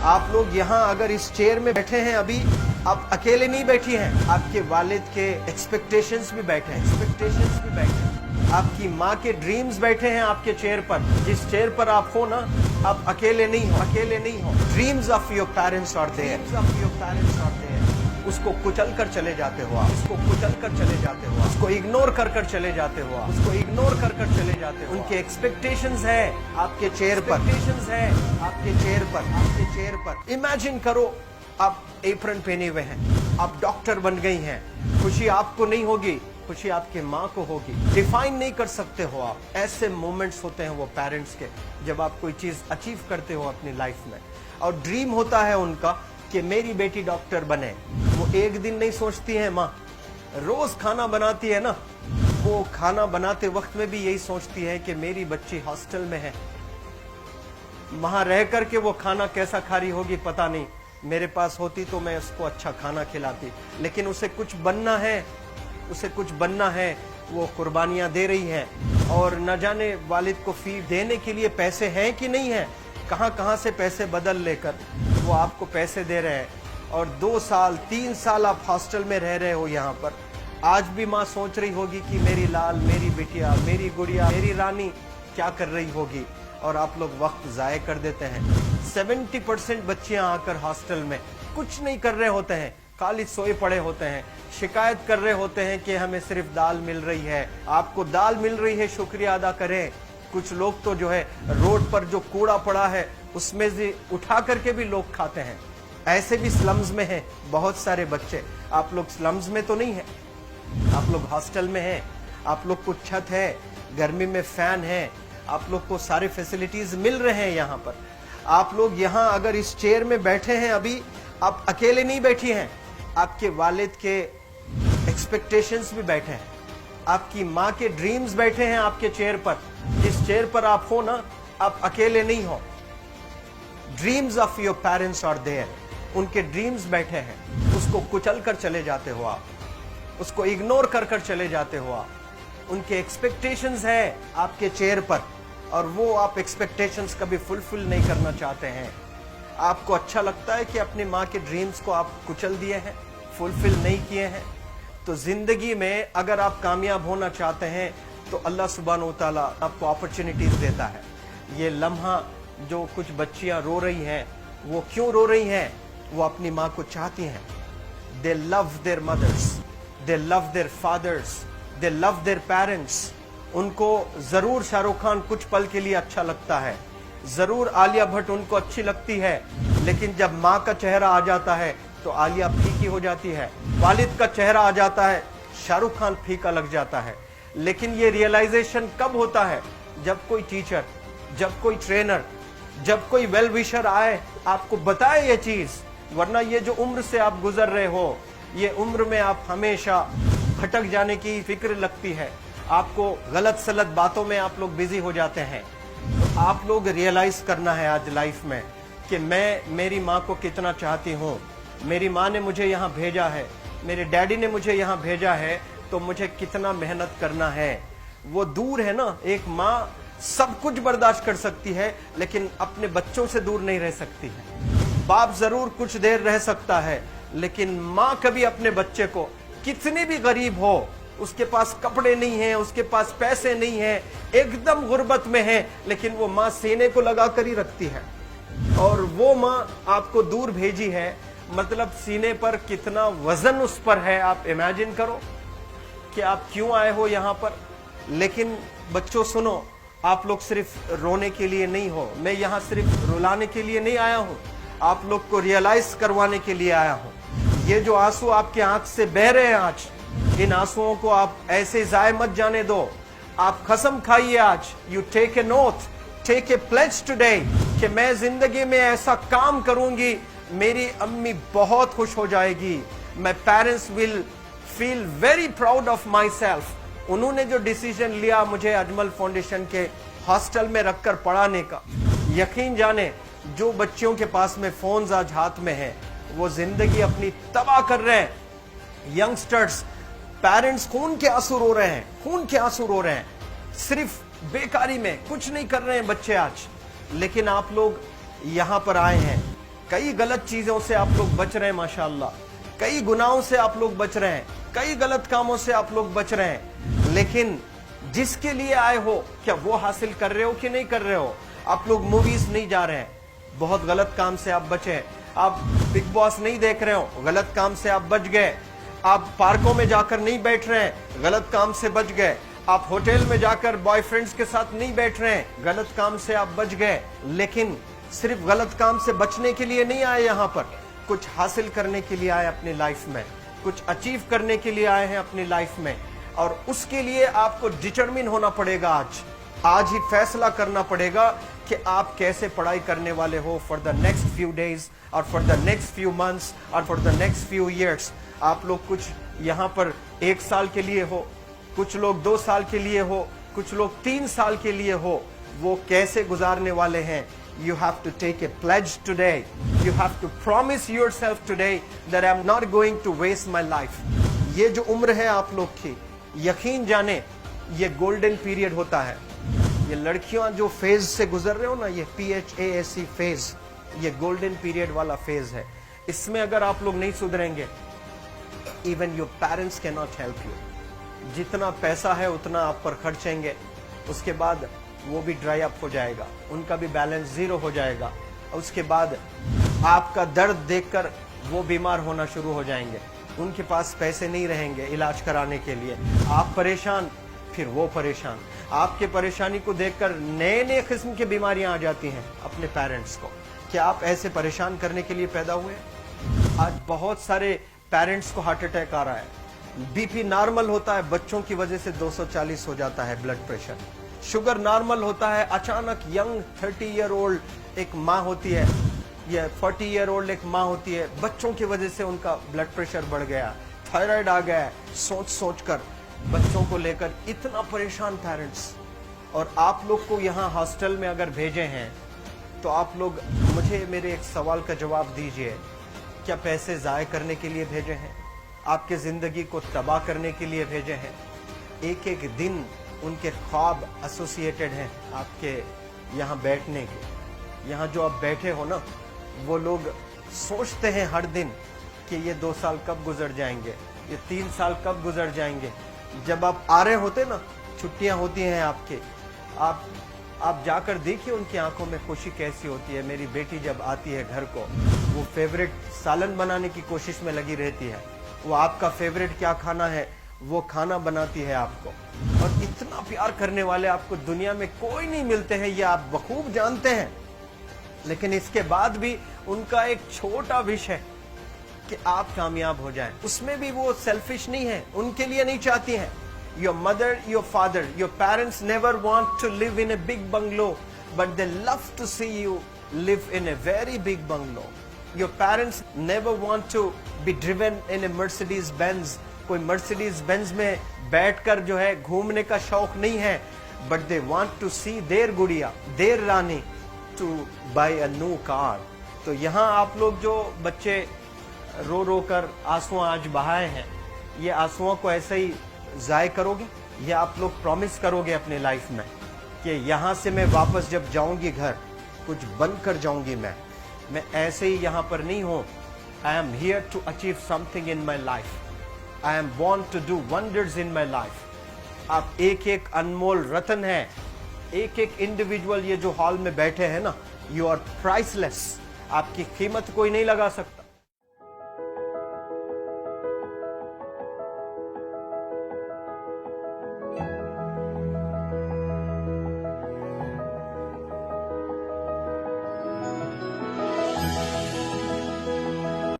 आप लोग यहाँ अगर इस चेयर में बैठे हैं अभी, आप अकेले नहीं बैठी हैं, आपके वालिद के एक्सपेक्टेशंस भी बैठे हैं, आपकी माँ के ड्रीम्स बैठे हैं आपके चेयर पर। जिस चेयर पर आप हो ना, आप अकेले नहीं हो। Dreams of your parents are there. उसको कुचल कर चले जाते हो आप, उसको इग्नोर कर चले जाते हो, उनके एक्सपेक्टेशंस है आपके चेयर पर। इमेजिन करो, आप एप्रन पहने हुए हैं, आप डॉक्टर बन गई हैं। खुशी आपको नहीं होगी, खुशी आपके माँ को होगी। डिफाइन नहीं कर सकते हो आप। ऐसे मोमेंट्स होते हैं वो पेरेंट्स के, जब आप कोई चीज अचीव करते हो अपनी लाइफ में, और ड्रीम होता है उनका कि मेरी बेटी डॉक्टर बने। वो एक दिन नहीं सोचती है माँ, रोज खाना बनाती है ना, वो खाना बनाते वक्त में भी यही सोचती है कि मेरी बच्ची हॉस्टल में है, वहां रह करके वो खाना कैसा खा रही होगी पता नहीं, मेरे पास होती तो मैं उसको अच्छा खाना खिलाती। लेकिन उसे कुछ बनना है, वो कुर्बानियां दे रही है, और न जाने वालिद को फी देने के लिए पैसे हैं कि नहीं है, कहां से पैसे बदल लेकर वो आपको पैसे दे रहे हैं। और 2 साल 3 साल आप हॉस्टल में रह रहे हो यहाँ पर। आज भी माँ सोच रही होगी कि मेरी लाल, मेरी बिटिया, मेरी गुड़िया, मेरी रानी क्या कर रही होगी, और आप लोग वक्त जाये कर देते हैं। 70% बच्चियां आकर हॉस्टल में कुछ नहीं कर रहे होते हैं, खाली सोए पड़े होते हैं, शिकायत कर रहे होते हैं कि हमें सिर्फ दाल मिल रही है। आपको दाल मिल रही है, शुक्रिया अदा करें। कुछ लोग तो जो है रोड पर जो कूड़ा पड़ा है उसमें से उठा करके भी लोग खाते हैं। ऐसे भी स्लम्स में हैं बहुत सारे बच्चे। आप लोग स्लम्स में तो नहीं है, आप लोग हॉस्टल में हैं, आप लोग को छत है, गर्मी में फैन है, आप लोग को सारे फैसिलिटीज मिल रहे हैं यहाँ पर। आप लोग यहाँ अगर इस चेयर में बैठे हैं अभी, आप अकेले नहीं बैठी हैं, आपके वालिद के एक्सपेक्टेशंस भी बैठे हैं, आपकी माँ के ड्रीम्स बैठे हैं आपके चेयर पर। जिस चेयर पर आप हो ना, आप अकेले नहीं हो। Dreams of your parents are there. उनके ड्रीम्स बैठे हैं, उसको कुचल कर चले जाते हो आप, उसको इग्नोर कर चले जाते हो आप। उनके एक्सपेक्टेशंस है आपके चेयर पर, और वो आप एक्सपेक्टेशंस कभी फुलफिल नहीं करना चाहते हैं। आपको अच्छा लगता है कि अपनी माँ के ड्रीम्स को आप कुचल दिए हैं, फुलफिल नहीं किए हैं। तो जिंदगी में अगर आप कामयाब होना चाहते हैं तो अल्लाह सुब्हानहू व तआला आपको अपॉर्चुनिटीज देता है। ये लम्हा जो कुछ बच्चियां रो रही हैं, वो क्यों रो रही हैं? वो अपनी माँ को चाहती हैं। They love their mothers, they love their fathers, they love their parents. उनको जरूर शाहरुख खान कुछ पल के लिए अच्छा लगता है, जरूर आलिया भट्ट उनको अच्छी लगती है, लेकिन जब माँ का चेहरा आ जाता है तो आलिया फीकी हो जाती है। वालिद का चेहरा आ जाता है, शाहरुख खान फीका लग जाता है। लेकिन ये रियलाइजेशन कब होता है? जब कोई टीचर, जब कोई ट्रेनर, जब कोई वेल विशर आए, आपको बताए ये चीज। वरना ये जो उम्र से आप गुजर रहे हो, ये उम्र में आप हमेशा भटक जाने की फिक्र लगती है, आपको गलत सलत बातों में आप लोग बिजी हो जाते हैं। तो आप लोग रियलाइज करना है आज लाइफ में कि मैं मेरी माँ को कितना चाहती हूँ। मेरी माँ ने मुझे यहाँ भेजा है, मेरे डैडी ने मुझे यहाँ भेजा है, तो मुझे कितना मेहनत करना है। वो दूर है ना, एक माँ सब कुछ बर्दाश्त कर सकती है, लेकिन अपने बच्चों से दूर नहीं रह सकती है। बाप जरूर कुछ देर रह सकता है, लेकिन माँ कभी अपने बच्चे को, कितनी भी गरीब हो, उसके पास कपड़े नहीं है, उसके पास पैसे नहीं है, एकदम गुर्बत में है, लेकिन वो माँ सीने को लगा कर ही रखती है। और वो माँ आपको दूर भेजी है, मतलब सीने पर कितना वजन उस पर है। आप इमेजिन करो कि आप क्यों आए हो यहाँ पर। लेकिन बच्चों सुनो, आप लोग सिर्फ रोने के लिए नहीं हो, मैं यहाँ सिर्फ रुलाने के लिए नहीं आया हूँ, आप लोग को रियलाइज करवाने के लिए आया हूँ। ये जो आंसू आपके आंख से बह रहे हैं आज, इन आंसुओं को आप ऐसे जाए मत जाने दो। आप कसम खाइए आज, you take a note, take a pledge today, कि मैं जिंदगी में ऐसा काम करूंगी, मेरी अम्मी बहुत खुश हो जाएगी। My parents will feel very proud of my self. उन्होंने जो डिसीजन लिया मुझे अजमल फाउंडेशन के हॉस्टल में रखकर पढ़ाने का, यकीन जाने जो बच्चियों के पास में फोन्स आज हाथ में है, वो जिंदगी अपनी तबाह कर रहे हैं। यंगस्टर्स, पेरेंट्स खून के आंसू रो रहे हैं, खून के आंसू रो रहे हैं, सिर्फ बेकारी में कुछ नहीं कर रहे हैं बच्चे आज। लेकिन आप लोग यहाँ पर आए हैं, कई गलत चीजों से आप लोग बच रहे हैं माशाल्लाह, कई गुनाहों से आप लोग बच रहे हैं, कई गलत कामों से आप लोग बच रहे हैं, लेकिन जिसके लिए आए हो क्या वो हासिल कर रहे हो कि नहीं कर रहे हो? आप लोग मूवीज नहीं जा रहे हैं, बहुत गलत काम से आप बचे। आप बिग बॉस नहीं देख रहे हो, गलत काम से आप बच गए। आप पार्कों में जाकर नहीं बैठ रहे हैं, गलत काम से बच गए। आप होटल में जाकर बॉयफ्रेंड्स के साथ नहीं बैठ रहे हैं, गलत काम से आप बच गए। लेकिन सिर्फ गलत काम से बचने के लिए नहीं आए, यहाँ पर कुछ हासिल करने के लिए आए अपनी लाइफ में, कुछ अचीव करने के लिए आए हैं अपनी लाइफ में। और उसके लिए आपको डिटरमिन होना पड़ेगा। आज ही फैसला करना पड़ेगा कि आप कैसे पढ़ाई करने वाले हो for the next few days और for the next few months और for the next few years. आप लोग कुछ यहाँ पर 1 साल के लिए हो, कुछ लोग 2 साल के लिए हो, कुछ लोग 3 साल के लिए हो। वो कैसे गुजारने वाले हैं? You have to take a pledge today. You have to promise yourself today that I'm not going to waste my life. ये जो उम्र है आप लोग की, यकीन जाने ये गोल्डन पीरियड होता है। ये लड़कियां जो फेज से गुजर रहे हो ना, ये PHASE फेज, ये गोल्डन पीरियड वाला फेज है। इसमें अगर आप लोग नहीं सुधरेंगे, even your parents cannot help you. जितना पैसा है उतना आप पर खर्चेंगे, उसके बाद वो भी ड्राई अप हो जाएगा, उनका भी बैलेंस 0 हो जाएगा। और उसके बाद आपका दर्द देखकर वो बीमार होना शुरू हो जाएंगे, उनके पास पैसे नहीं रहेंगे इलाज कराने के लिए। आप परेशान, फिर वो परेशान। आपके परेशानी को देखकर नए नए किस्म की बीमारियां आ जाती हैं अपने पेरेंट्स को। क्या आप ऐसे परेशान करने के लिए पैदा हुए? आज बहुत सारे पेरेंट्स को हार्ट अटैक आ रहा है, BP नॉर्मल होता है, बच्चों की वजह से 240 हो जाता है ब्लड प्रेशर। शुगर नॉर्मल होता है, अचानक यंग 30 ईयर ओल्ड एक माँ होती है या 40 ईयर ओल्ड एक माँ होती है, बच्चों की वजह से उनका ब्लड प्रेशर बढ़ गया, थायराइड आ गया। सोच सोच कर बच्चों को लेकर इतना परेशान पेरेंट्स। और आप लोग को यहाँ हॉस्टल में अगर भेजे हैं तो आप लोग मुझे मेरे एक सवाल का जवाब दीजिए, क्या पैसे ज़ाय करने के लिए भेजे हैं? आपके ज़िंदगी को तबाह करने के लिए भेजे हैं? एक एक दिन उनके ख्वाब एसोसिएटेड हैं आपके यहाँ बैठने के। यहाँ जो आप बैठे हो ना, वो लोग सोचते हैं हर दिन कि ये 2 साल कब गुजर जाएंगे, ये 3 साल कब गुजर जाएंगे। जब आप आ रहे होते ना, छुट्टियाँ होती हैं आपके, आप जाकर देखिए उनकी आंखों में खुशी कैसी होती है। मेरी बेटी जब आती है घर को, वो फेवरेट सालन बनाने की कोशिश में लगी रहती है। वो आपका फेवरेट क्या खाना है वो खाना बनाती है आपको। और इतना प्यार करने वाले आपको दुनिया में कोई नहीं मिलते हैं, ये आप बखूब जानते हैं। लेकिन इसके बाद भी उनका एक छोटा विश है कि आप कामयाब हो जाएं। उसमें भी वो सेल्फिश नहीं है, उनके लिए नहीं चाहती हैं। Your mother, your father, your parents never want to live in a big bungalow, but they love to see you live in a very big bungalow. Your parents never want to be driven in a Mercedes Benz. कोई Mercedes Benz में बैठकर जो है घूमने का शौक नहीं है, but they want to see their गुड़िया, their Rani to buy a new car. तो यहाँ आप लोग जो बच्चे रो रो कर आंसू आज बहाए हैं, ये आंसुओं को ऐसे ही ज़ाय करोगे? ये आप लोग प्रॉमिस करोगे अपने लाइफ में कि यहाँ से मैं वापस जब जाऊंगी घर, कुछ बन कर जाऊंगी। मैं ऐसे ही यहाँ पर नहीं हूँ। I am here to achieve something in my life. I am born to do wonders in my life. आप एक एक अनमोल रतन है, एक एक इंडिविजुअल ये जो हॉल में बैठे हैं ना, यू आर प्राइसलेस। आपकी कीमत कोई नहीं लगा सकता।